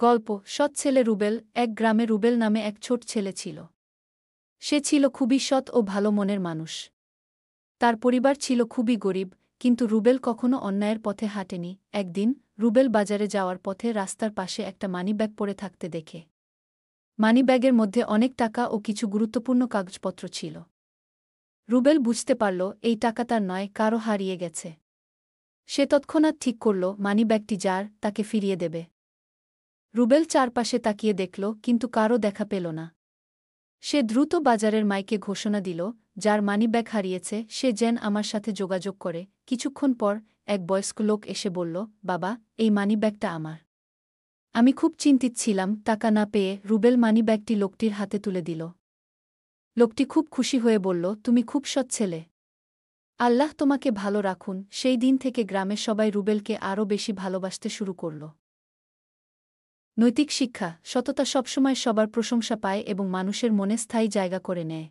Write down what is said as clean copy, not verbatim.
গল্প সৎ ছেলে রুবেল। এক গ্রামে রুবেল নামে এক ছোট ছেলে ছিল। সে ছিল খুবই সৎ ও ভালো মনের মানুষ। তার পরিবার ছিল খুবই গরিব, কিন্তু রুবেল কখনো অন্যায়ের পথে হাঁটেনি। একদিন রুবেল বাজারে যাওয়ার পথে রাস্তার পাশে একটা মানিব্যাগ পড়ে থাকতে দেখে। মানিব্যাগের মধ্যে অনেক টাকা ও কিছু গুরুত্বপূর্ণ কাগজপত্র ছিল। রুবেল বুঝতে পারল এই টাকা তার নয়, কারও হারিয়ে গেছে। সে তৎক্ষণাৎ ঠিক করল মানিব্যাগটি যার, তাকে ফিরিয়ে দেবে। রুবেল চারপাশে তাকিয়ে দেখল, কিন্তু কারও দেখা পেল না। সে দ্রুত বাজারের মাইকে ঘোষণা দিল, যার মানিব্যাগ হারিয়েছে সে যেন আমার সাথে যোগাযোগ করে। কিছুক্ষণ পর এক বয়স্ক লোক এসে বলল, বাবা, এই মানিব্যাগটা আমার। আমি খুব চিন্তিত ছিলাম। টাকা না পেয়ে রুবেল মানিব্যাগটি লোকটির হাতে তুলে দিল। লোকটি খুব খুশি হয়ে বলল, তুমি খুব সৎ ছেলে। আল্লাহ তোমাকে ভালো রাখুন। সেই দিন থেকে গ্রামের সবাই রুবেলকে আরও বেশি ভালোবাসতে শুরু করল। নৈতিক শিক্ষা: সততা সবসময় সবার প্রশংসা পায় এবং মানুষের মনে স্থায়ী জায়গা করে নেয়।